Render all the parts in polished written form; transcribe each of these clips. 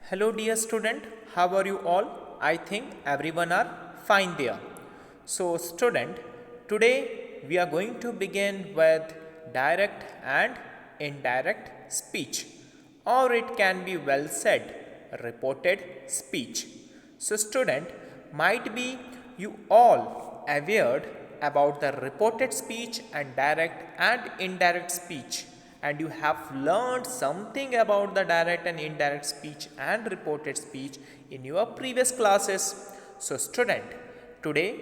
Hello dear student, how are you all? I think everyone are fine there. So student, today we are going to begin with direct and indirect speech, or it can be well said reported speech. So student, might be you all aware about the reported speech and direct and indirect speech, and you have learned something about the direct and indirect speech and reported speech in your previous classes. So student, today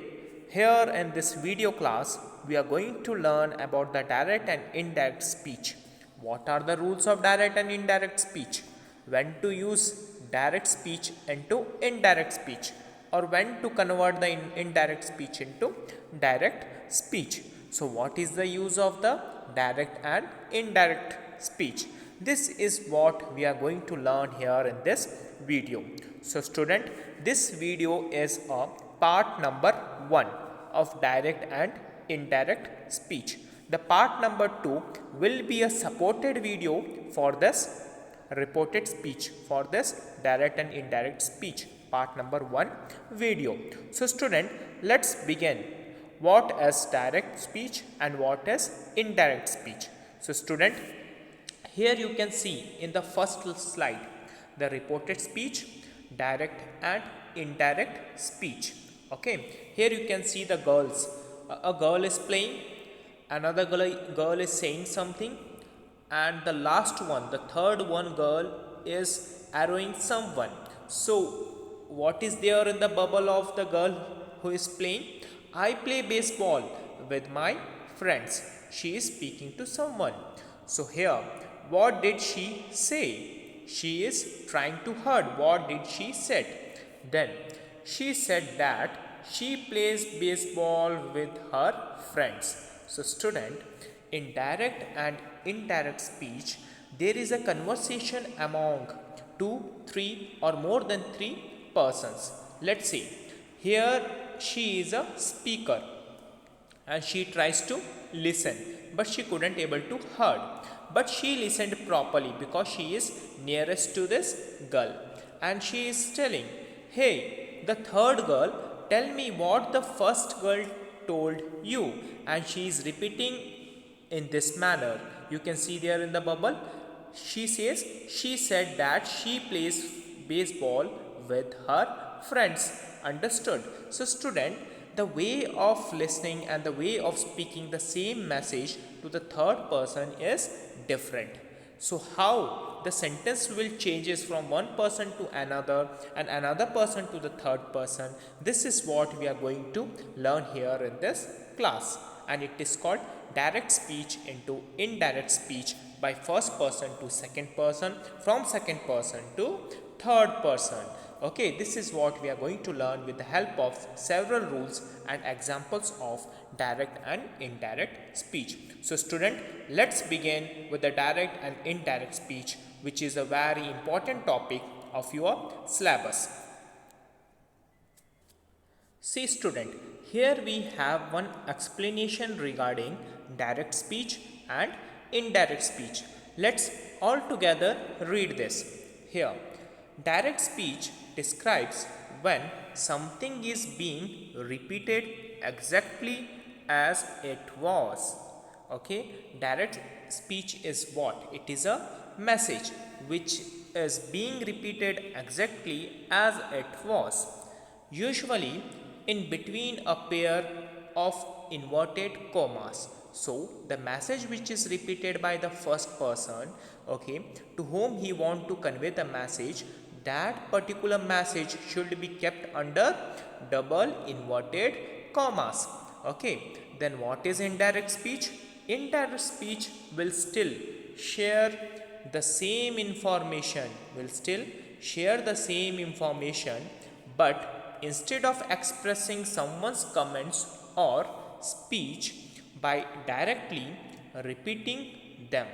here in this video class we are going to learn about the direct and indirect speech. What are the rules of direct and indirect speech? When to use direct speech into indirect speech, or when to convert the indirect speech into direct speech. So what is the use of the direct and indirect speech? This is what we are going to learn here in this video. So student, this video is a part number 1 of direct and indirect speech. The part number 2 will be a supported video for this reported speech, for this direct and indirect speech, part number 1 video. So student, let's begin. What is direct speech and what is indirect speech? So student, here you can see in the first slide the reported speech, direct and indirect speech. Okay, here you can see the girls. A girl is playing, another girl is saying something, and the last one, the third one girl is arrowing someone. So what is there in the bubble of the girl who is playing? I play baseball with my friends. She is speaking to someone. So here, what did she say? She is trying to heard. What did she said? Then she said that she plays baseball with her friends. So student, in direct and indirect speech, there is a conversation among 2, 3 or more than 3 persons. Let's see. Here she is a speaker and she tries to listen, but she couldn't able to heard. But she listened properly because she is nearest to this girl, and she is telling, hey, the third girl, tell me what the first girl told you. And she is repeating in this manner. You can see there in the bubble. She says, she said that she plays baseball with her friends. Understood? So student, the way of listening and the way of speaking the same message to the third person is different. So how the sentence will changes from one person to another and another person to the third person, this is what we are going to learn here in this class, and it is called direct speech into indirect speech by first person to second person, from second person to third person. Okay, this is what we are going to learn with the help of several rules and examples of direct and indirect speech. So student, let's begin with the direct and indirect speech, which is a very important topic of your syllabus. See student, here we have one explanation regarding direct speech and indirect speech. Let's all together read this. Here, direct speech describes when something is being repeated exactly as it was. Okay, direct speech is what? It is a message which is being repeated exactly as it was, usually in between a pair of inverted commas. So the message which is repeated by the first person, okay, to whom he want to convey the message, that particular message should be kept under double inverted commas. Okay, then what is indirect speech? Indirect speech will still share the same information, but instead of expressing someone's comments or speech by directly repeating them,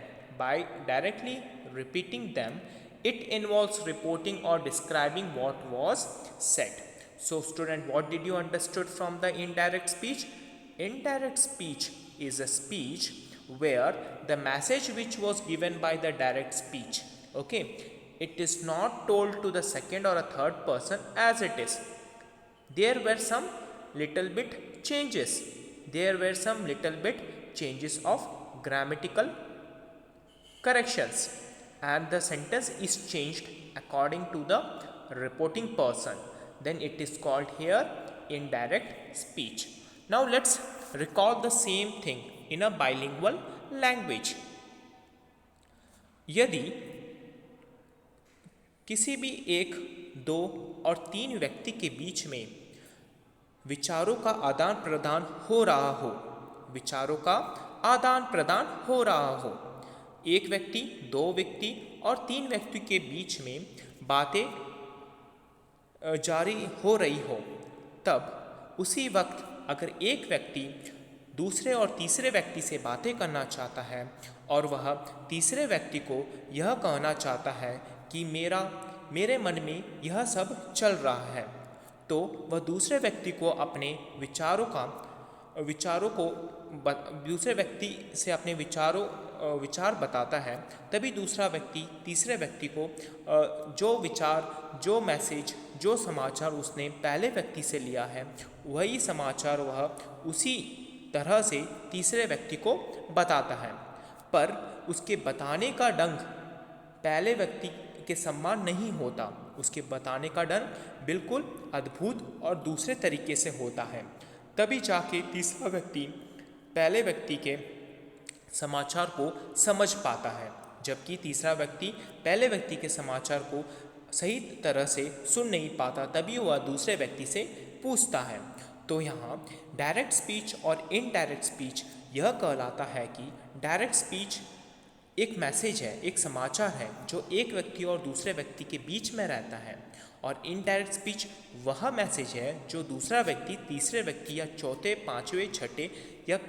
it involves reporting or describing what was said. So student, what did you understood from the indirect speech? Indirect speech is a speech where the message which was given by the direct speech, okay, it is not told to the second or a third person as it is. There were some little bit changes. There were some little bit changes of grammatical corrections, and the sentence is changed according to the reporting person. Then it is called here indirect speech. Now let's recall the same thing in a bilingual language. यदि किसी भी एक, दो और तीन व्यक्ति के बीच में विचारों का आदान प्रदान हो रहा हो, विचारों का आदान प्रदान हो रहा हो, एक व्यक्ति, दो व्यक्ति और तीन व्यक्ति के बीच में बातें जारी हो रही हो, तब उसी वक्त अगर एक व्यक्ति दूसरे और तीसरे व्यक्ति से बातें करना चाहता है और वह तीसरे व्यक्ति को यह कहना चाहता है कि मेरे मन में यह सब चल रहा है, तो वह दूसरे व्यक्ति को अपने विचारों को दूसरे व्यक्ति से अपने विचार बताता है। तभी दूसरा व्यक्ति तीसरे व्यक्ति को जो विचार, जो मैसेज, जो समाचार उसने पहले व्यक्ति से लिया है, वही समाचार वह उसी तरह से तीसरे व्यक्ति को बताता है। पर उसके बताने का ढंग पहले व्यक्ति के समान नहीं होता, उसके बताने का ढंग बिल्कुल अद्भुत और दूसरे तरीके से होता है। तभी जाके तीसरा व्यक्ति पहले व्यक्ति के समाचार को समझ पाता है, जबकि तीसरा व्यक्ति पहले व्यक्ति के समाचार को सही तरह से सुन नहीं पाता, तभी वह दूसरे व्यक्ति से पूछता है। तो यहाँ डायरेक्ट स्पीच और इनडायरेक्ट स्पीच यह कहलाता है कि डायरेक्ट स्पीच एक मैसेज है, एक समाचार है जो एक व्यक्ति और दूसरे व्यक्ति के बीच में रहता है, और इनडायरेक्ट स्पीच वह मैसेज है जो दूसरा व्यक्ति तीसरे व्यक्ति या चौथे, पांचवें, छठे या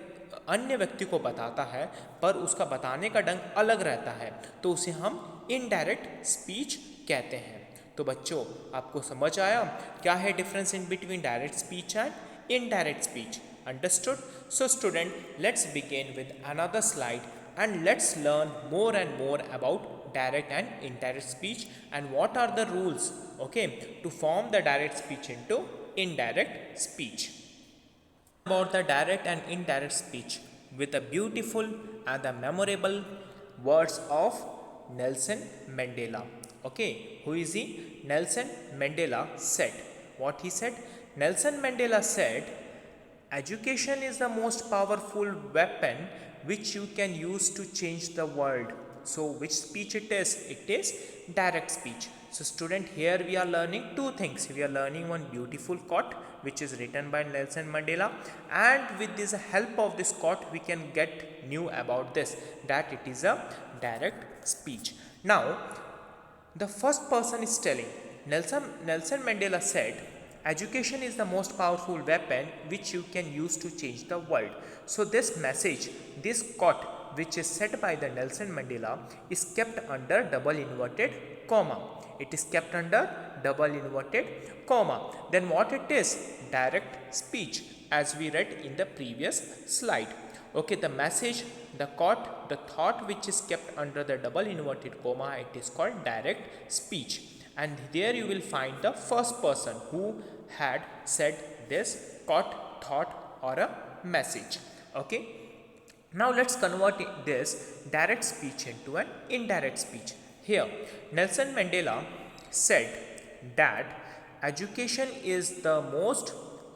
अन्य व्यक्ति को बताता है, पर उसका बताने का ढंग अलग रहता है, तो उसे हम इनडायरेक्ट स्पीच कहते हैं। तो बच्चों, आपको समझ आया क्या है difference in between direct speech and indirect speech? Understood? So student, let's begin with another slide and let's learn more and more about direct and indirect speech and what are the rules, okay, to form the direct speech into indirect speech. About the direct and indirect speech with the beautiful and the memorable words of Nelson Mandela. Okay, who is he? Nelson Mandela said, what he said? Nelson Mandela said, education is the most powerful weapon which you can use to change the world. So which speech it is? It is direct speech. So student, here we are learning two things. We are learning one beautiful quote which is written by Nelson Mandela, and with this help of this quote we can get new about this, that it is a direct speech. Now the first person is telling, Nelson Mandela said, education is the most powerful weapon which you can use to change the world. So this message, this quote which is said by the Nelson Mandela is kept under double inverted comma. It is kept under double inverted comma. Then what it is? Direct speech, as we read in the previous slide. Okay, the message, the quote, the thought which is kept under the double inverted comma, it is called direct speech. And there you will find the first person who had said this quote, thought or a message. Okay. Now let's convert this direct speech into an indirect speech. Here Nelson Mandela said that education is the most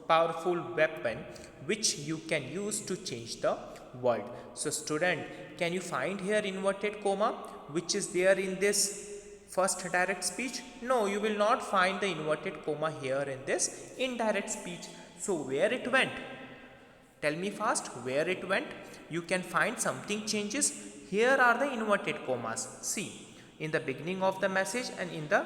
powerful weapon which you can use to change the world. So student, can you find here inverted comma which is there in this first direct speech? No, you will not find the inverted comma here in this indirect speech. So where it went? Tell me fast, where it went? You can find something changes. Here are the inverted commas. See, in the beginning of the message and in the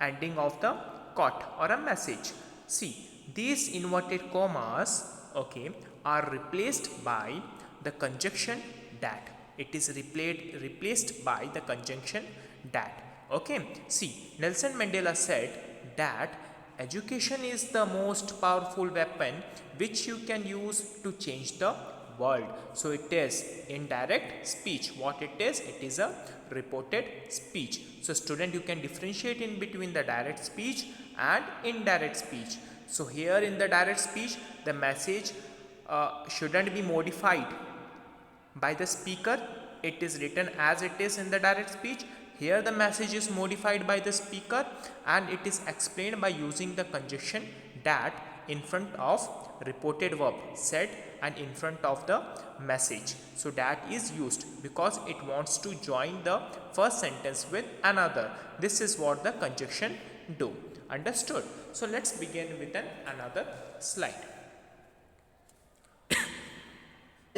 ending of the quote or a message. See, these inverted commas, okay, are replaced by the conjunction that. It is replaced by the conjunction that. Okay, see, Nelson Mandela said that education is the most powerful weapon which you can use to change the world. So it is indirect speech. What it is? It is a reported speech. So student, you can differentiate in between the direct speech and indirect speech. So here in the direct speech, the message shouldn't be modified by the speaker. It is written as it is in the direct speech. Here the message is modified by the speaker and it is explained by using the conjunction that in front of reported verb said and in front of the message. So that is used because it wants to join the first sentence with another. This is what the conjunction do. Understood? So let's begin with another slide.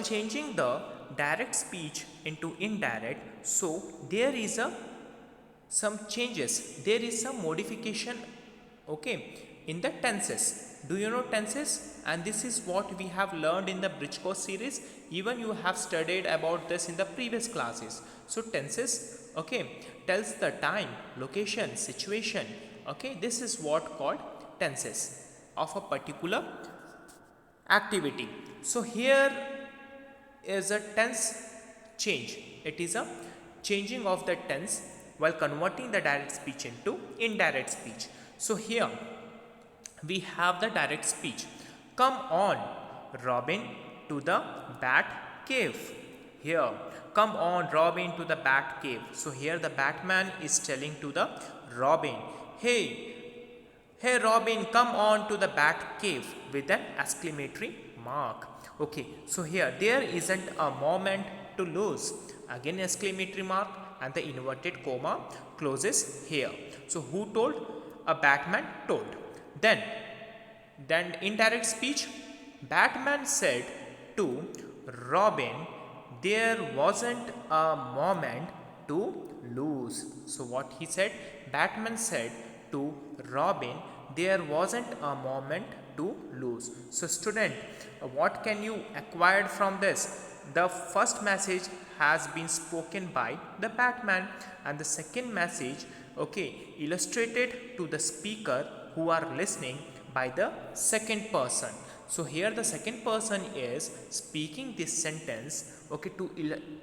Changing the direct speech into indirect, so there is some changes, there is some modification, okay, in the tenses. Do you know tenses? And this is what we have learned in the bridge course series. Even you have studied about this in the previous classes. So tenses, okay, tells the time, location, situation, okay. This is what called tenses of a particular activity. So here is a tense change. It is a changing of the tense while converting the direct speech into indirect speech. So here we have the direct speech. Come on, Robin, to the bat cave. Here, come on, Robin, to the bat cave. So here the Batman is telling to the Robin, hey Robin, come on to the bat cave, with an exclamatory mark. Okay, so here there isn't a moment to lose. Again exclamatory mark and the inverted comma closes here. So who told? A Batman told. Then indirect speech, Batman said to Robin, there wasn't a moment to lose. So what he said? Batman said to Robin, there wasn't a moment to lose. So student, what can you acquire from this? The first message has been spoken by the Batman and the second message, okay, illustrated to the speaker who are listening by the second person. So here the second person is speaking this sentence, okay, to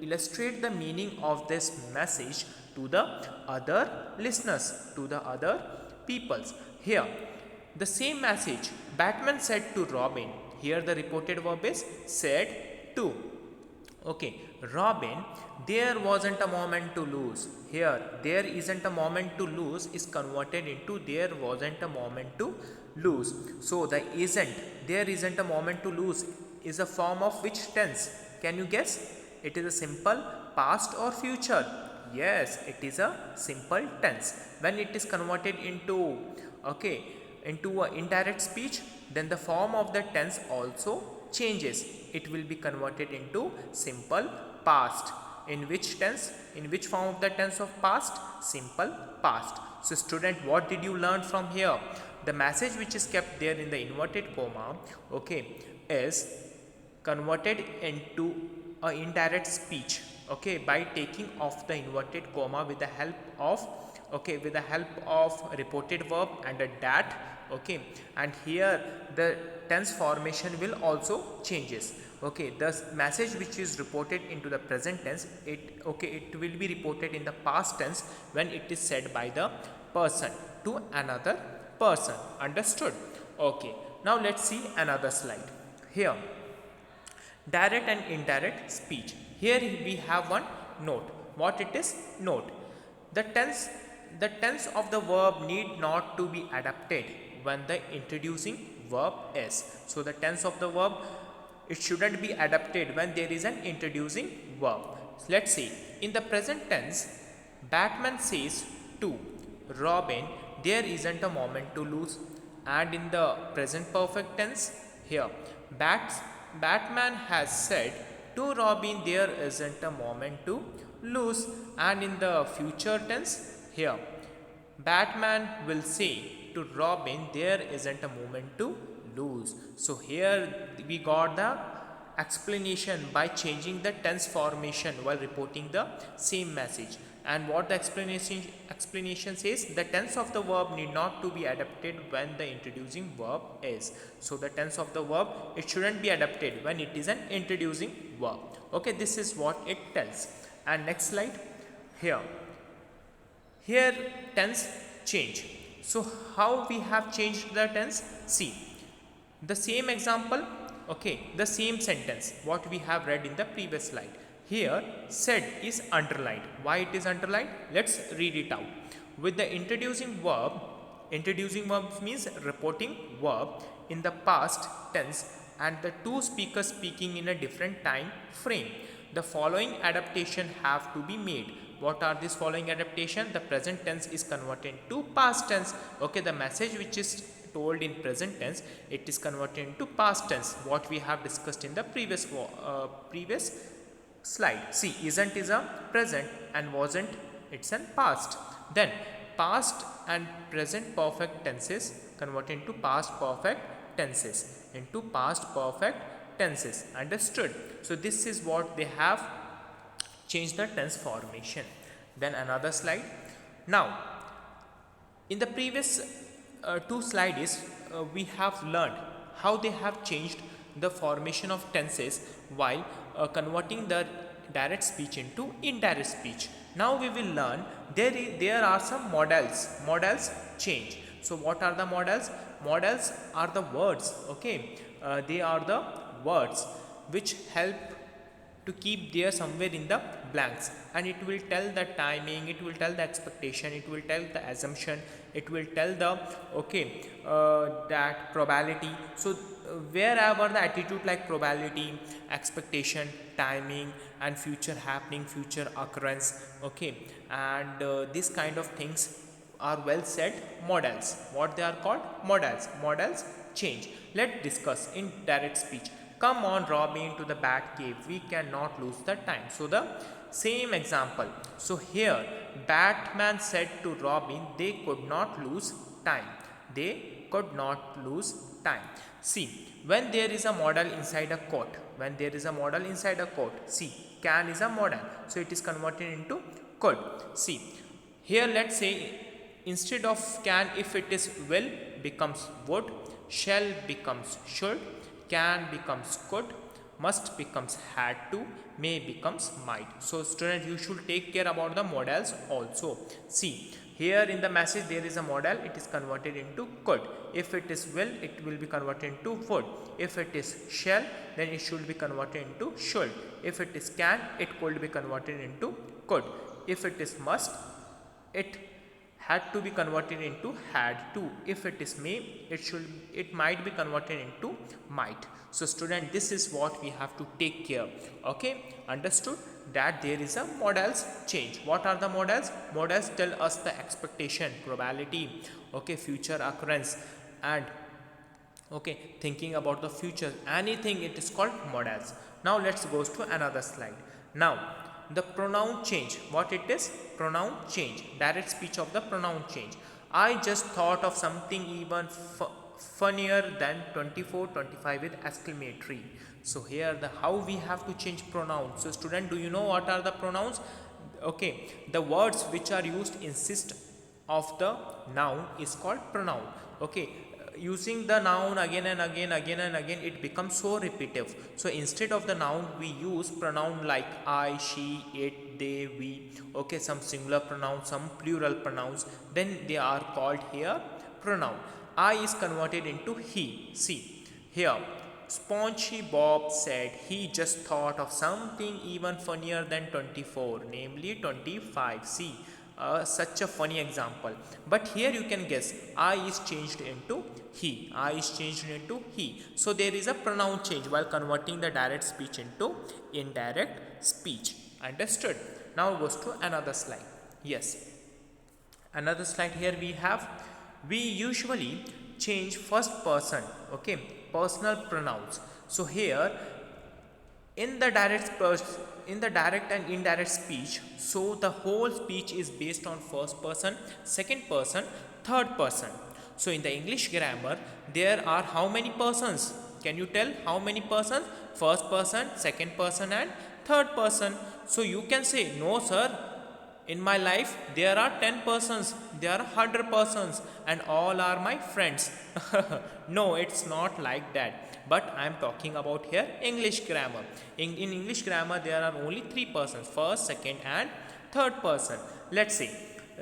illustrate the meaning of this message to the other listeners, to the other peoples. Here the same message Batman said to Robin. Here the reported verb is said to. Okay, Robin, there wasn't a moment to lose. Here, there isn't a moment to lose is converted into there wasn't a moment to lose. So the there isn't a moment to lose is a form of which tense? Can you guess? It is a simple past or future. Yes, it is a simple tense. When it is converted into, okay, into an indirect speech, then the form of the tense also changes. It will be converted into simple past. In which tense? In which form of the tense of past? Simple past. So student, what did you learn from here? The message which is kept there in the inverted comma, okay, is converted into an indirect speech, okay, by taking off the inverted comma with the help of, okay, with the help of reported verb and a dat, okay, and here the tense formation will also changes. Okay, the message which is reported into the present tense, it will be reported in the past tense when it is said by the person to another person. Understood? Okay, now let's see another slide. Here, direct and indirect speech. Here we have one note. What it is? Note. The tense of the verb need not to be adapted when the introducing verb is. So the tense of the verb, it shouldn't be adapted when there is an introducing verb. Let's see. In the present tense, Batman says to Robin, there isn't a moment to lose. And in the present perfect tense, here, Batman has said to Robin, there isn't a moment to lose. And in the future tense, here, Batman will say to Robin, there isn't a moment to lose. So here we got the explanation by changing the tense formation while reporting the same message. And what the explanation says, the tense of the verb need not to be adapted when the introducing verb is. So the tense of the verb, it shouldn't be adapted when it is an introducing verb. Okay, this is what it tells. And next slide. Here tense change. So how we have changed the tense? See, the same example, okay, the same sentence what we have read in the previous slide. Here said is underlined. Why it is underlined? Let's read it out. With the introducing verb means reporting verb in the past tense and the two speakers speaking in a different time frame, the following adaptation have to be made. What are these following adaptation? The present tense is converted to past tense. Okay, the message which is told in present tense, it is converted into past tense, what we have discussed in the previous slide. See, isn't is a present and wasn't, it's a past. Then past and present perfect tenses converted into past perfect tenses, understood? So this is what they have changed the tense formation. Then another slide. Now in the previous two slides, we have learned how they have changed the formation of tenses while converting the direct speech into indirect speech. Now we will learn there are some models. Models change. So what are the models? Models are the words. Okay, they are the words which help to keep there somewhere in the blanks, and it will tell the timing, it will tell the expectation, it will tell the assumption, it will tell the that probability. So wherever the attitude like probability, expectation, timing and future happening, future occurrence, okay, and this kind of things are well said models. What they are called? Models. Models change. Let's discuss in direct speech. Come on, Robin, to the bat cave. We cannot lose the time. So the same example. So here Batman said to Robin, they could not lose time. They could not lose time. See, when there is a model inside a quote, see, can is a model. So it is converted into could. See, here let's say instead of can, if it is will becomes would, shall becomes should, can becomes could, must becomes had to, may becomes might. So student, you should take care about the models also. See, here in the message there is a model, it is converted into could. If it is will, it will be converted into would. If it is shall, then it should be converted into should. If it is can, it could be converted into could. If it is must, it had to be converted into had to. If it is may, it might be converted into might. So student, this is what we have to take care. Okay, understood that there is a models change. What are the models? Models tell us the expectation, probability, okay, future occurrence, and okay, thinking about the future, anything, it is called models. Now let's go to another slide. Now the pronoun change, what it is? Pronoun change, direct speech of the pronoun change. I just thought of something even funnier than 24, 25 with exclamatory. So here the how we have to change pronouns. So student, do you know what are the pronouns? Okay, the words which are used insist of the noun is called pronoun. Okay, using the noun again and again, it becomes so repetitive. So instead of the noun, we use pronoun like I, she, it, they, we. Okay, some singular pronouns, some plural pronouns. Then they are called here pronoun. I is converted into he. See here, Spongy Bob said he just thought of something even funnier than 24, namely 25. See, such a funny example. But here you can guess, I is changed into he. I is changed into he. So there is a pronoun change while converting the direct speech into indirect speech. Understood? Now goes to another slide. Yes, another slide. Here we usually change first person, okay, personal pronouns. So here in the direct and indirect speech, so the whole speech is based on first person, second person, third person. So in the English grammar, there are how many persons? Can you tell how many persons? First person, second person and third person. So you can say, no sir, in my life there are 10 persons, there are 100 persons, and all are my friends. No, it's not like that. But I am talking about here English grammar. In English grammar, there are only 3 persons, first, second, and third person. Let's say,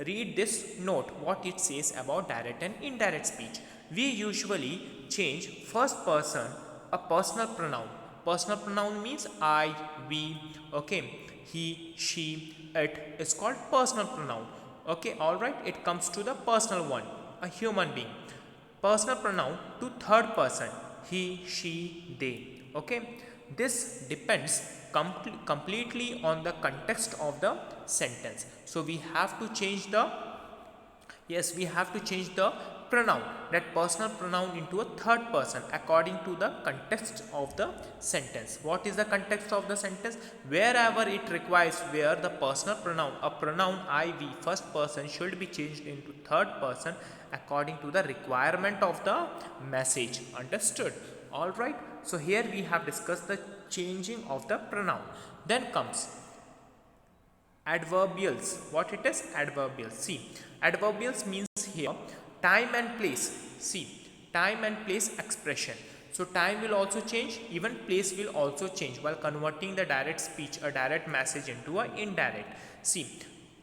read this note, what it says about direct and indirect speech. We usually change first person a personal pronoun. Personal pronoun means I, we, okay, he, she, it is called personal pronoun. Okay, alright, it comes to the personal one, a human being. Personal pronoun to third person, he, she, they. Okay, this depends completely on the context of the sentence. So we have to change the pronoun, that personal pronoun, into a third person according to the context of the sentence. What is the context of the sentence? Wherever it requires, where the personal pronoun, a pronoun I, we, first person, should be changed into third person according to the requirement of the message. Understood? Alright, so here we have discussed the changing of the pronoun. Then comes adverbials. What it is? Adverbials. See, adverbials means here time and place. See, time and place expression. So time will also change, even place will also change while converting the direct speech, a direct message, into a indirect. See,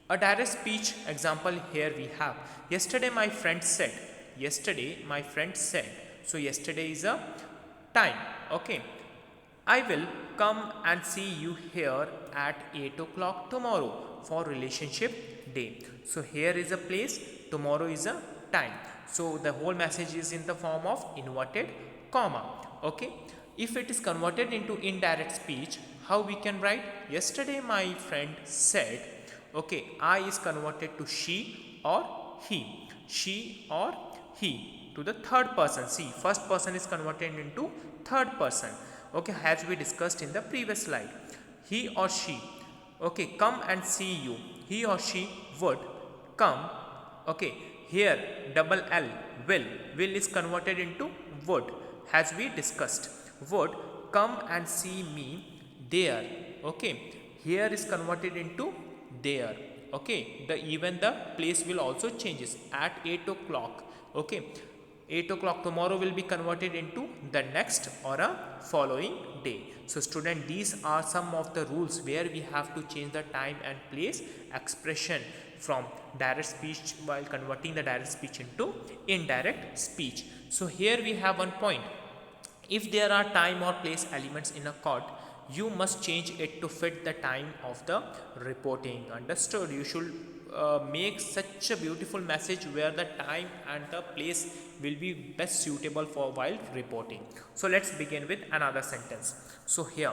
a direct speech example here we have, yesterday my friend said. Yesterday my friend said. So yesterday is a time. Okay, I will come and see you here at 8 o'clock tomorrow for relationship day. So here is a place, tomorrow is a time. So the whole message is in the form of inverted comma. Okay, if it is converted into indirect speech, how we can write? Yesterday my friend said. Okay, I is converted to she or he. She or he to the third person. See, first person is converted into third person. Okay, as we discussed in the previous slide. He or she, okay, come and see you. He or she would come. Okay, here double L, will is converted into would, as we discussed. Would come and see me there. Okay, here is converted into there. Okay, even the place will also changes at 8 o'clock. Okay, 8 o'clock tomorrow will be converted into the next or a following day. So student, these are some of the rules where we have to change the time and place expression from direct speech while converting the direct speech into indirect speech. So here we have one point. If there are time or place elements in a chord, you must change it to fit the time of the reporting. Understood? You should make such a beautiful message where the time and the place will be best suitable for while reporting. So let's begin with another sentence. So here,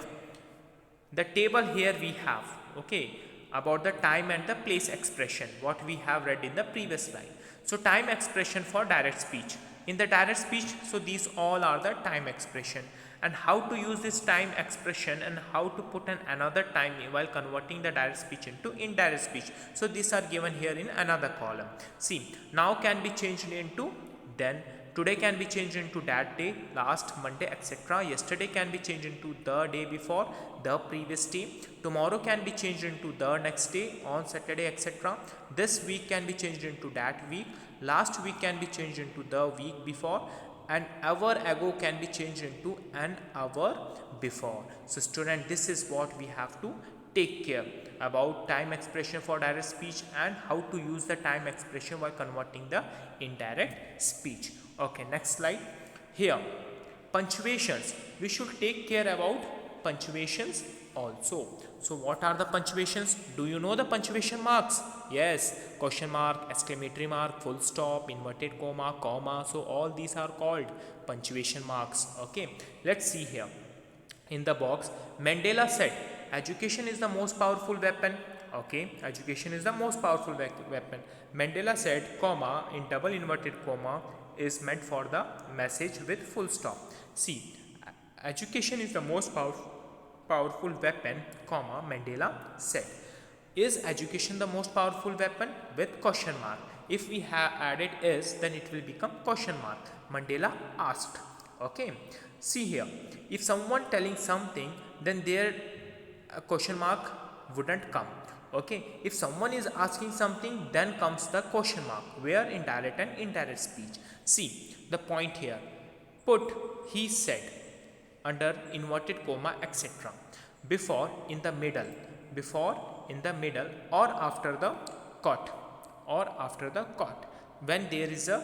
the table here we have, okay, about the time and the place expression, what we have read in the previous slide. So time expression for direct speech. In the direct speech, so these all are the time expression, and how to use this time expression and how to put another time while converting the direct speech into indirect speech. So these are given here in another column. See, now can be changed into then, today can be changed into that day, last Monday, etc. Yesterday can be changed into the day before, the previous day. Tomorrow can be changed into the next day, on Saturday, etc. This week can be changed into that week. Last week can be changed into the week before. An hour ago can be changed into an hour before. So student, this is what we have to take care about time expression for direct speech and how to use the time expression while converting the indirect speech. Okay, next slide. Here, punctuations. We should take care about punctuations also. So what are the punctuations? Do you know the punctuation marks? Yes, question mark, exclamatory mark, full stop, inverted comma, comma. So all these are called punctuation marks. Okay, let's see here. In the box, Mandela said, education is the most powerful weapon. Okay, education is the most powerful weapon. Mandela said, comma, in double inverted comma, is meant for the message with full stop. See, education is the most powerful weapon, comma, Mandela said. Is education the most powerful weapon? With question mark. If we have added is, then it will become question mark. Mandela asked. Okay, see here, if someone telling something, then there a question mark wouldn't come. Okay, if someone is asking something, then comes the question mark, where in direct and indirect speech. See the point here. Put, he said, under inverted comma, etc. Before, in the middle, before, in the middle, or after the caught, or after the caught, when there is a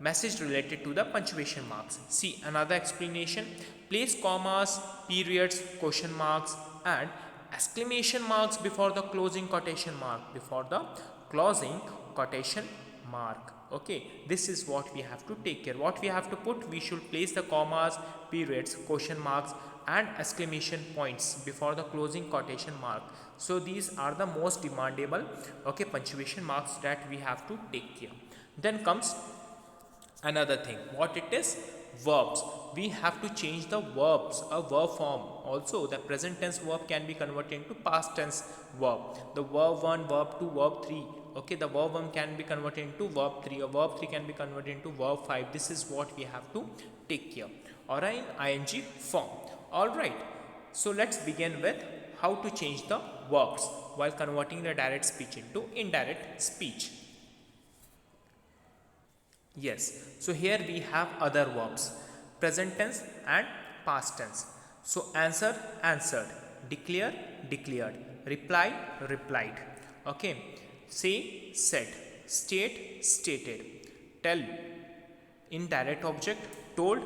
message related to the punctuation marks. See another explanation. Place commas, periods, question marks and exclamation marks before the closing quotation mark, before the closing quotation mark. Okay, this is what we have to take care. What we have to put, we should place the commas, periods, question marks and exclamation points before the closing quotation mark. So these are the most demandable, okay, punctuation marks that we have to take care. Then comes another thing, what it is, verbs. We have to change the verbs, a verb form. Also the present tense verb can be converted into past tense verb. The verb 1, verb 2, verb 3. Okay, the verb 1 can be converted into verb 3, or verb 3 can be converted into verb 5. This is what we have to take care, or in ing form. All right, so let's begin with how to change the verbs while converting the direct speech into indirect speech. Yes, so here we have other verbs, present tense and past tense. So answer, answered, declare, declared, reply, replied. Okay, say, said, state, stated, tell, indirect object, told,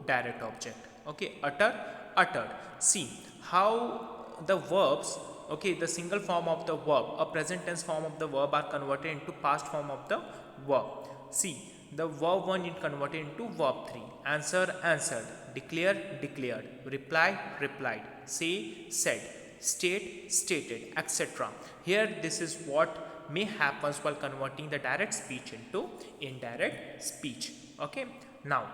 direct object. Okay, utter, uttered. See how the verbs, okay, the single form of the verb, a present tense form of the verb are converted into past form of the verb. See, the verb 1 is converted into verb 3. Answer, answered, declare, declared, reply, replied, say, said, state, stated, etc. Here this is what may happen while converting the direct speech into indirect speech. Okay, now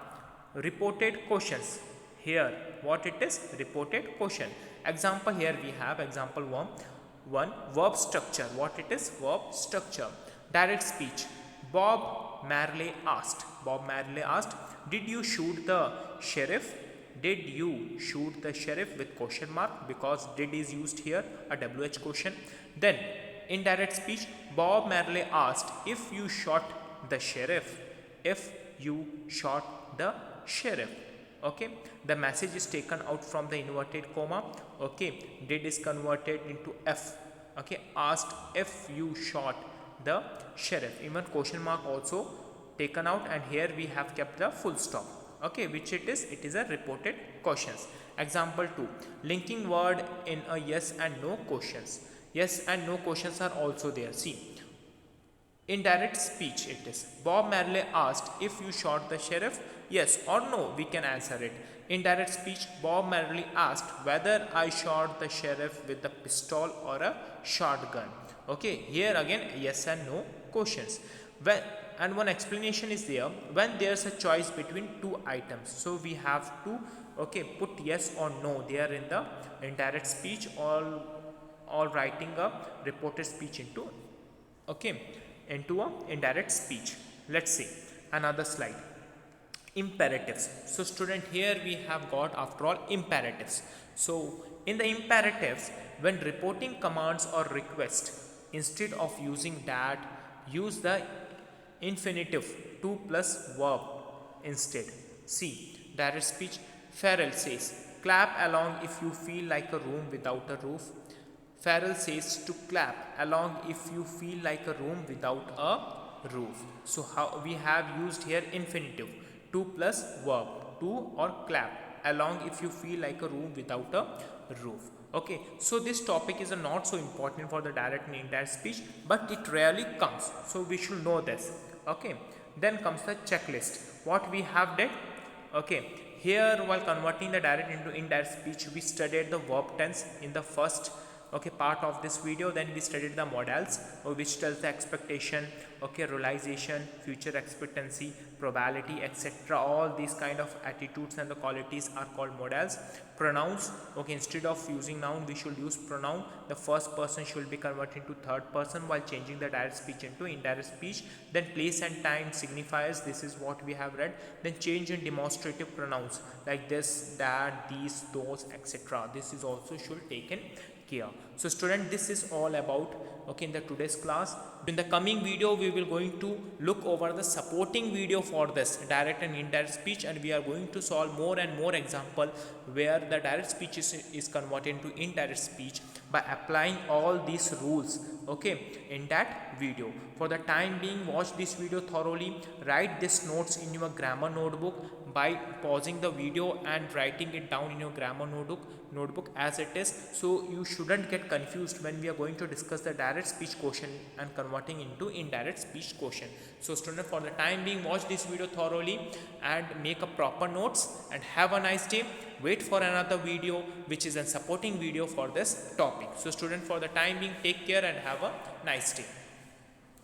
reported questions. Here what it is, reported question. Example, here we have example 1, verb structure. What it is, verb structure. Direct speech. Bob Marley asked. Bob Marley asked, did you shoot the sheriff? Did you shoot the sheriff, with question mark, because did is used here, a WH question. Then indirect speech. Bob Marley asked if you shot the sheriff. If you shot the sheriff. Okay, the message is taken out from the inverted comma. Okay, did is converted into F. Okay, asked if you shot the sheriff. Even question mark also taken out, and here we have kept the full stop. Okay, which it is a reported questions. Example 2, linking word in a yes and no questions. Yes and no questions are also there. See, indirect speech it is. Bob Marley asked if you shot the sheriff. Yes or no, we can answer it. Indirect speech. Bob Marley asked whether I shot the sheriff with a pistol or a shotgun. Okay, here again yes and no questions. When, and one explanation is there, when there's a choice between two items, so we have to, okay, put yes or no there in the indirect speech, all writing a reported speech into, okay, into a indirect speech. Let's see another slide. Imperatives. So student, here we have got after all imperatives. So in the imperatives, when reporting commands or requests, instead of using that, use the infinitive to plus verb instead. See, direct speech. Farrell says, clap along if you feel like a room without a roof. Farrell says to clap along if you feel like a room without a roof. So how we have used here infinitive, to plus verb, to or clap along if you feel like a room without a roof. Okay, so this topic is not so important for the direct and indirect speech, but it rarely comes, so we should know this. Okay, then comes the checklist. What we have did, okay, here while converting the direct into indirect speech, we studied the verb tense in the first, okay, part of this video. Then we studied the modals, which tells the expectation, okay, realization, future expectancy, probability, etc. All these kind of attitudes and the qualities are called modals. Pronouns, okay, instead of using noun we should use pronoun. The first person should be converted into third person while changing the direct speech into indirect speech. Then place and time signifiers, this is what we have read. Then change in demonstrative pronouns like this, that, these, those, etc. This is also should taken care. So student, this is all about in the today's class. In the coming video we will going to look over the supporting video for this direct and indirect speech, and we are going to solve more and more example where the direct speech is converted into indirect speech by applying all these rules in that video. For the time being, watch this video thoroughly, write these notes in your grammar notebook by pausing the video and writing it down in your grammar notebook as it is, so you shouldn't get confused when we are going to discuss the direct speech quotient and converting into indirect speech quotient. So student, for the time being, watch this video thoroughly and make a proper notes, and have a nice day. Wait for another video which is a supporting video for this topic. So student, for the time being, take care and have a nice day.